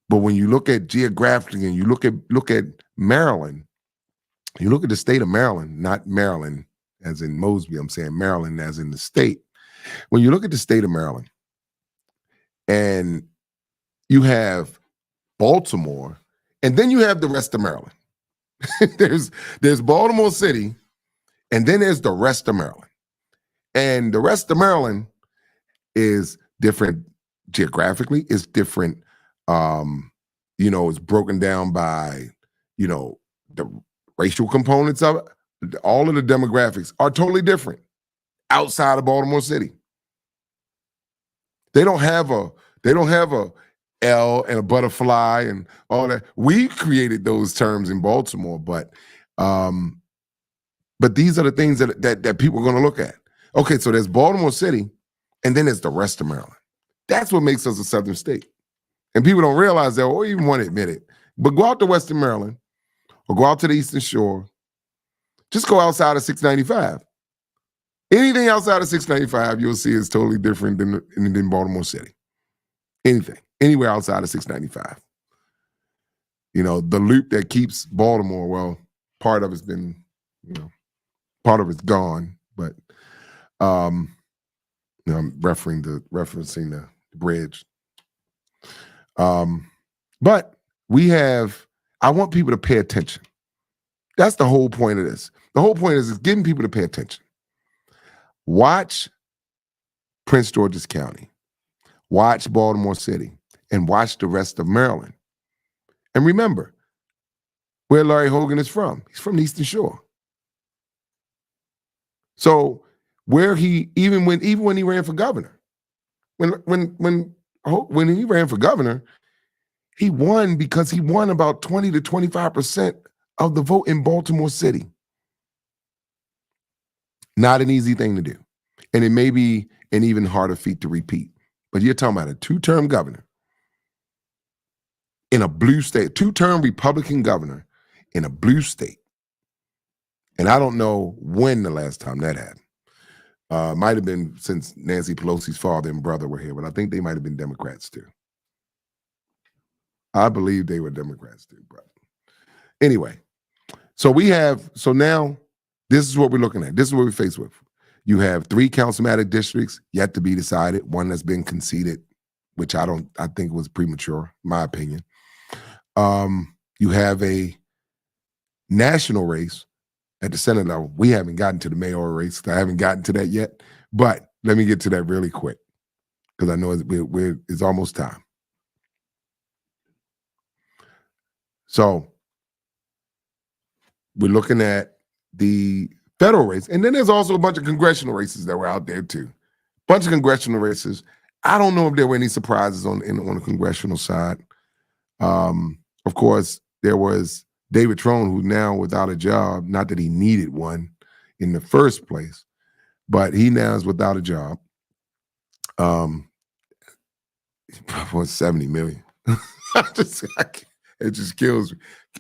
But when you look at geographically and you look at Maryland, you look at the state of Maryland, not Maryland as in Mosby, I'm saying Maryland as in the state. When you look at the state of Maryland and you have Baltimore, and then you have the rest of Maryland. there's Baltimore City, and then there's the rest of Maryland. And the rest of Maryland is different geographically, it's different, you know, it's broken down by, you know, the racial components of it. All of the demographics are totally different outside of Baltimore City. They don't have a L and a butterfly and all that. We created those terms in Baltimore, but these are the things that people are going to look at. Okay, so there's Baltimore City, and then there's the rest of Maryland. That's what makes us a Southern state. And people don't realize that or even want to admit it. But go out to Western Maryland or go out to the Eastern Shore. Just go outside of 695. Anything outside of 695, you'll see is totally different than Baltimore City. Anything, anywhere outside of 695. You know, the loop that keeps Baltimore, well, part of it's been, you know, part of it's gone, but you know, I'm referencing the bridge. But I want people to pay attention. That's the whole point of this. The whole point is getting people to pay attention. Watch Prince George's County, watch Baltimore City, and watch the rest of Maryland. And remember where Larry Hogan is from. He's from the Eastern Shore. So where even when he ran for governor, when he ran for governor, he won because he won about 20 to 25% of the vote in Baltimore City. Not an easy thing to do. And it may be an even harder feat to repeat. But you're talking about a two-term governor in a blue state, two-term Republican governor in a blue state. And I don't know when the last time that happened. Might have been since Nancy Pelosi's father and brother were here, but I think they might have been Democrats too. I believe they were Democrats too, but anyway. So now this is what we're looking at. This is what we're faced with. You have 3 councilmatic districts yet to be decided, one that's been conceded, which I think was premature, in my opinion. You have a national race at the Senate level. We haven't gotten to the mayoral race. I haven't gotten to that yet, but let me get to that really quick because I know it's almost time. So we're looking at the federal race, and then there's also a bunch of congressional races that were out there too. Bunch of congressional races. I don't know if there were any surprises on the congressional side. Of course, there was David Trone, who's now without a job. Not that he needed one in the first place, but he now is without a job. For 70 million. It just kills me.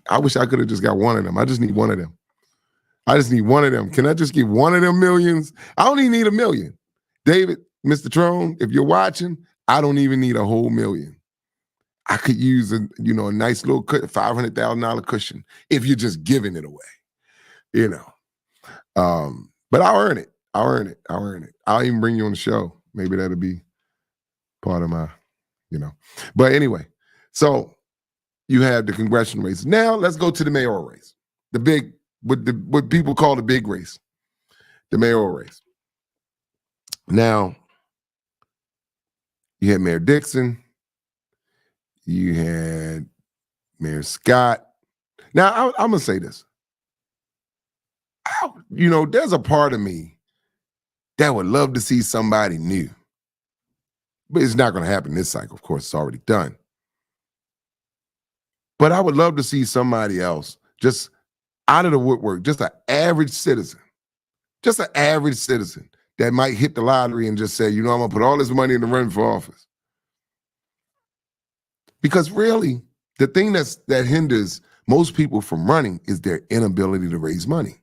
I wish I could have just got one of them. I just need one of them. Can I just get one of them millions? I don't even need a million. David, Mr. Trone, if you're watching, I don't even need a whole million. I could use a nice little $500,000 cushion if you're just giving it away, But I'll earn it. I'll even bring you on the show. Maybe that'll be part of my, But anyway, so you have the congressional race. Now let's go to the mayoral race. The big, what people call the big race, the mayoral race. Now, you had Mayor Dixon. You had Mayor Scott. Now, I'm going to say this. There's a part of me that would love to see somebody new. But it's not going to happen this cycle. Of course, it's already done. But I would love to see somebody else just out of the woodwork, just an average citizen that might hit the lottery and just say, I'm going to put all this money in the run for office. Because really, the thing that hinders most people from running is their inability to raise money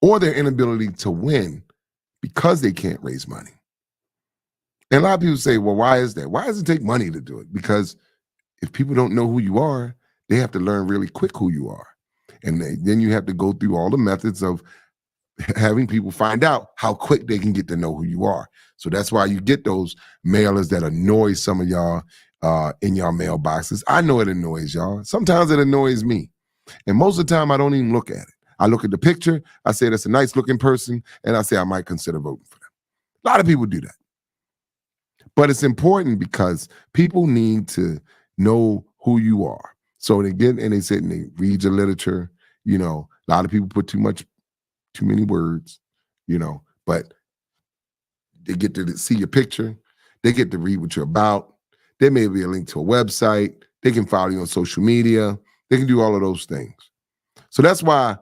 or their inability to win because they can't raise money. And a lot of people say, well, why is that? Why does it take money to do it? Because if people don't know who you are, they have to learn really quick who you are. And then you have to go through all the methods of having people find out how quick they can get to know who you are. So that's why you get those mailers that annoy some of y'all in y'all mailboxes. I know it annoys y'all. Sometimes it annoys me. And most of the time, I don't even look at it. I look at the picture. I say, that's a nice looking person. And I say, I might consider voting for them. A lot of people do that. But it's important because people need to know who you are. So they get and they sit and they read your literature. A lot of people put too many words, but they get to see your picture. They get to read what you're about. There may be a link to a website. They can follow you on social media. They can do all of those things. So that's why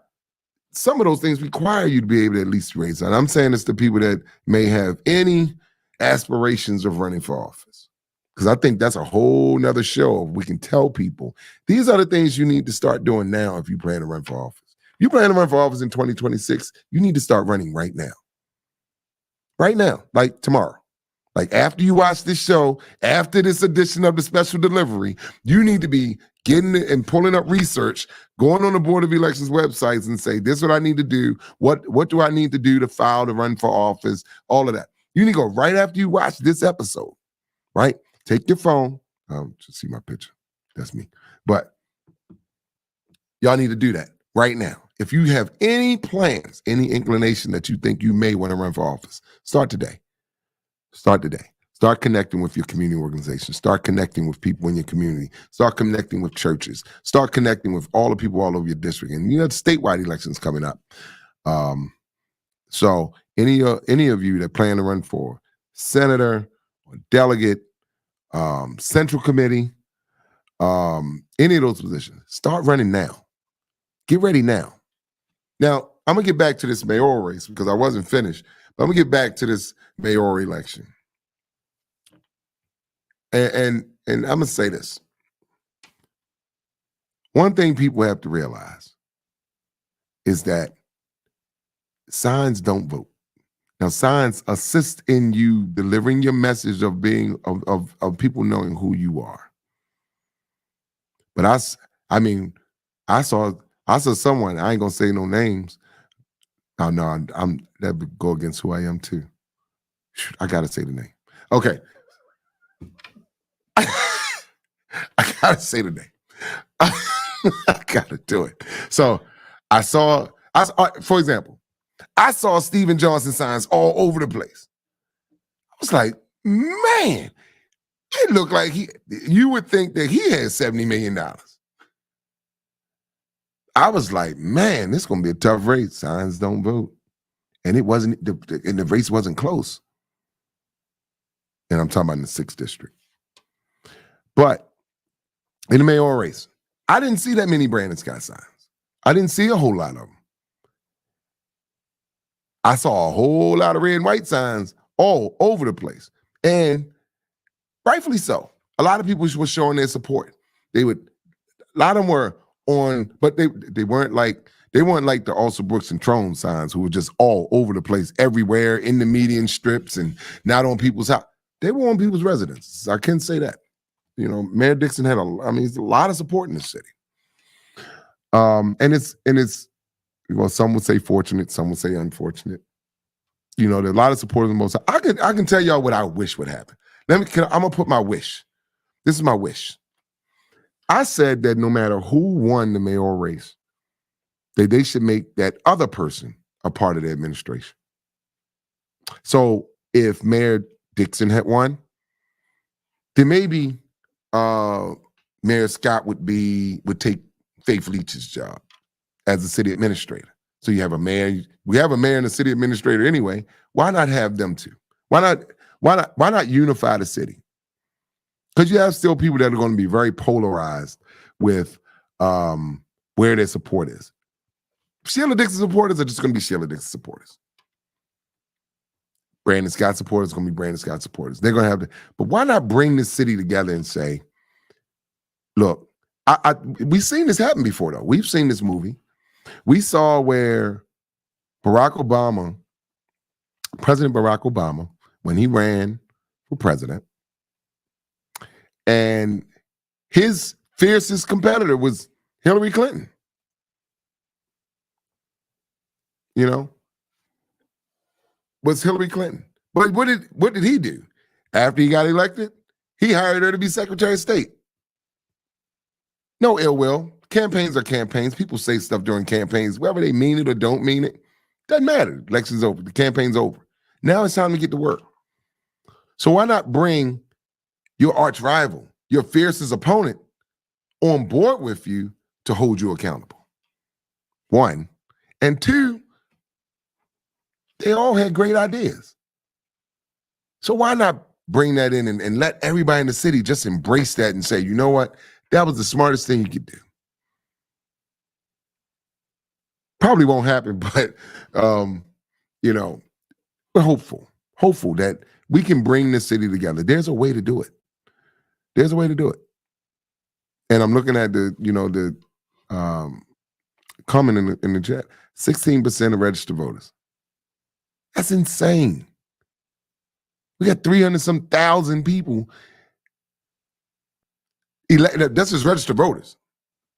some of those things require you to be able to at least raise. And I'm saying this to people that may have any aspirations of running for office, because I think that's a whole nother show. We can tell people these are the things you need to start doing now if you plan to run for office. You plan to run for office in 2026, you need to start running right now. Right now, like tomorrow. Like after you watch this show, after this edition of the special delivery, you need to be getting it and pulling up research, going on the Board of Elections websites and say, this is what I need to do. What do I need to do to file to run for office? All of that. You need to go right after you watch this episode, right? Take your phone. Just see my picture. That's me. But y'all need to do that right now. If you have any plans, any inclination that you think you may want to run for office, start today. Start today. Start connecting with your community organization. Start connecting with people in your community. Start connecting with churches. Start connecting with all the people all over your district. And the statewide elections coming up. So any of you that plan to run for senator or delegate, central committee, any of those positions, start running now. Get ready now. Now, I'm going to get back to this mayoral race because I wasn't finished, but I'm going to get back to this mayoral election. And I'm going to say this. One thing people have to realize is that signs don't vote. Now, signs assist in you delivering your message of being of people knowing who you are. But I saw someone. I ain't gonna say no names. Oh no, that would go against who I am too. Shoot, I gotta say the name. Okay, I gotta say the name. I gotta do it. So I saw, for example, I saw Stephen Johnson signs all over the place. I was like, man, it looked like you would think that he had $70 million. I was like, man, this is gonna be a tough race. Signs don't vote. And it wasn't, and the race wasn't close. And I'm talking about in the 6th district. But in the mayoral race, I didn't see that many Brandon Scott signs. I didn't see a whole lot of them. I saw a whole lot of red and white signs all over the place. And rightfully so. A lot of people were showing their support. A lot of them were on, but they weren't like the Alston Brooks and Trone signs who were just all over the place, everywhere, in the median strips and not on people's house. They were on people's residences. I can say that. You know, Mayor Dixon had a lot of support in the city. And it's well, some would say fortunate, some would say unfortunate. You know, there's a lot of support on both sides. I can tell y'all what I wish would happen. I'm gonna put my wish. This is my wish. I said that no matter who won the mayoral race, that they should make that other person a part of the administration. So if Mayor Dixon had won, then maybe Mayor Scott would take Faith Leach's job as the city administrator. So you have a mayor. We have a mayor and a city administrator anyway. Why not have them two? Why not unify the city? Because you have still people that are going to be very polarized with where their support is. Sheila Dixon supporters are just going to be Sheila Dixon supporters. Brandon Scott supporters are going to be Brandon Scott supporters. They're going to have to, but why not bring this city together and say, look, we've seen this happen before, though. We've seen this movie. We saw where President Barack Obama, when he ran for president, and his fiercest competitor was Hillary Clinton. You know, was Hillary Clinton. But what did he do? After he got elected, he hired her to be Secretary of State. No ill will. Campaigns are campaigns. People say stuff during campaigns, whether they mean it or don't mean it. Doesn't matter. Election's over. The campaign's over. Now it's time to get to work. So why not bring your arch rival, your fiercest opponent, on board with you to hold you accountable? One. And two, they all had great ideas. So why not bring that in and let everybody in the city just embrace that and say, you know what? That was the smartest thing you could do. Probably won't happen, but you know, we're hopeful that we can bring this city together. There's a way to do it. There's a way to do it. And I'm looking at the comment in the chat. 16% of registered voters. That's insane. We got 300-some thousand people. That's just registered voters.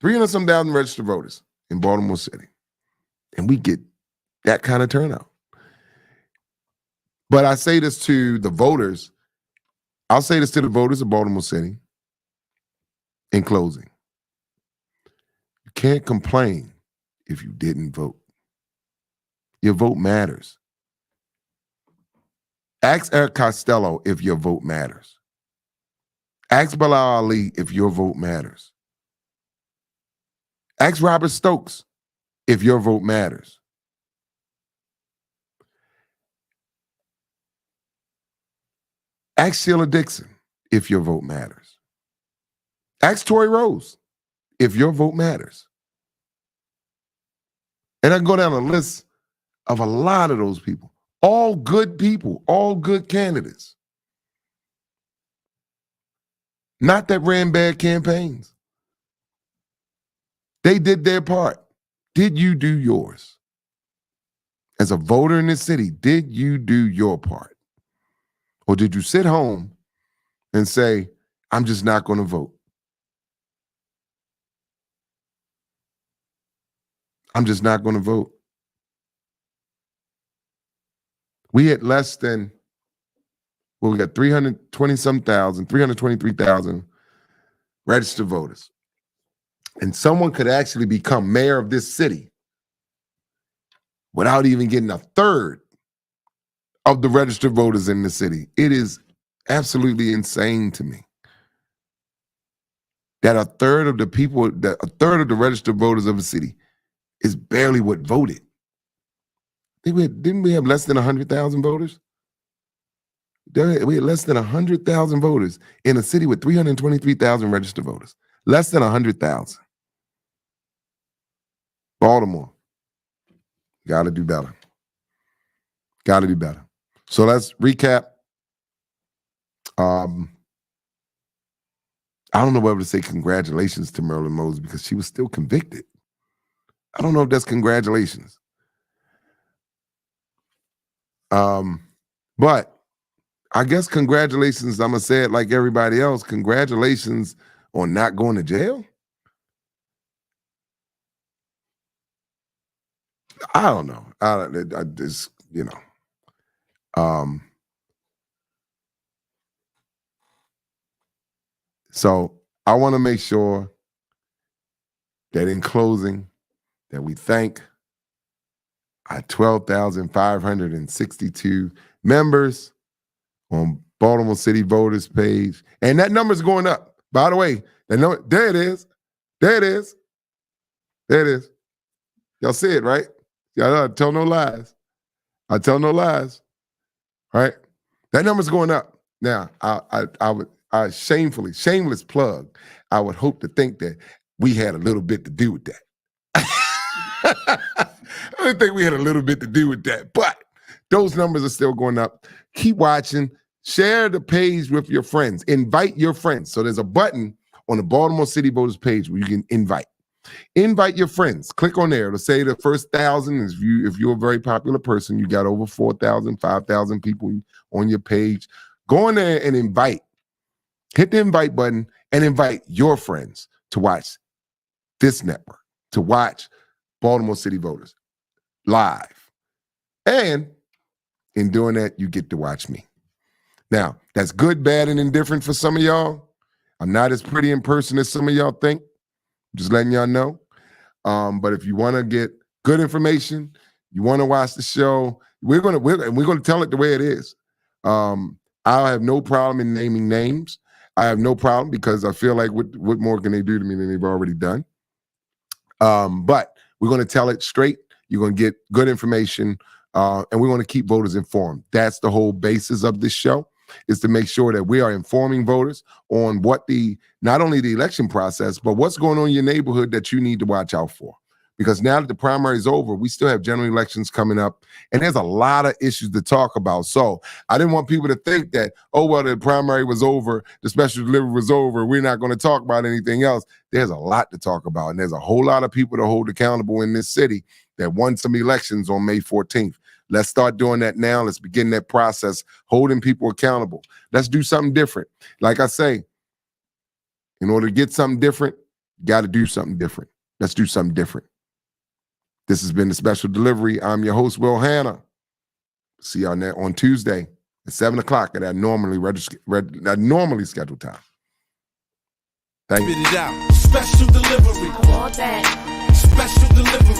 300-some thousand registered voters in Baltimore City. And we get that kind of turnout. But I say this to the voters. I'll say this to the voters of Baltimore City in closing. You can't complain if you didn't vote. Your vote matters. Ask Eric Costello if your vote matters. Ask Bilal Ali if your vote matters. Ask Robert Stokes if your vote matters. Ask Sheila Dixon if your vote matters. Ask Tory Rose if your vote matters. And I can go down a list of a lot of those people. All good people, all good candidates. Not that ran bad campaigns. They did their part. Did you do yours? as a voter in this city, did you do your part? Or did you sit home and say, I'm just not going to vote? I'm just not going to vote. We had less than, well, we got 323,000 registered voters. And someone could actually become mayor of this city without even getting a third of the registered voters in the city. It is absolutely insane to me that a third of the people, that a third of the registered voters of the city is barely what voted. Didn't we have less than 100,000 voters? We had less than 100,000 voters in a city with 323,000 registered voters. Less than 100,000. Baltimore. Got to do better. Got to do better. So let's recap. I don't know whether to say congratulations to Marilyn Moses because she was still convicted. I don't know if that's congratulations. But I guess congratulations, I'm going to say it like everybody else, congratulations on not going to jail. I don't know. I just, you know. So I want to make sure that in closing, that we thank our 12,562 members on Baltimore City Voters page. And that number's going up. By the way, that number, there it is. There it is. There it is. Y'all see it, right? Y'all tell no lies. I tell no lies. Right? That number's going up. Now, I shameless plug, I would hope to think that we had a little bit to do with that. I think we had a little bit to do with that, but those numbers are still going up. Keep watching. Share the page with your friends. Invite your friends. So there's a button on the Baltimore City Voters page where you can invite. Invite your friends. Click on there. It'll say the first 1,000. If you're a very popular person, you got over 4,000, 5,000 people on your page. Go in there and invite. Hit the invite button and invite your friends to watch this network, to watch Baltimore City Voters live. And in doing that, you get to watch me. Now, that's good, bad, and indifferent for some of y'all. I'm not as pretty in person as some of y'all think. Just letting y'all know. But if you want to get good information, you want to watch the show, we're gonna tell it the way it is. I have no problem in naming names. I have no problem because I feel like what more can they do to me than they've already done? But we're going to tell it straight. You're going to get good information, and we want to keep voters informed. That's the whole basis of this show, is to make sure that we are informing voters on what not only the election process, but what's going on in your neighborhood that you need to watch out for. Because now that the primary is over, we still have general elections coming up, and there's a lot of issues to talk about. So I didn't want people to think that, oh, well, the primary was over, the special delivery was over, we're not going to talk about anything else. There's a lot to talk about, and there's a whole lot of people to hold accountable in this city that won some elections on May 14th. Let's start doing that now. Let's begin that process, holding people accountable. Let's do something different. Like I say, in order to get something different, you got to do something different. Let's do something different. This has been the special delivery. I'm your host, Will Hanna. See y'all on Tuesday at 7 o'clock at our normally scheduled time. Thank you. Spit it out. Special delivery. I want that. Special delivery.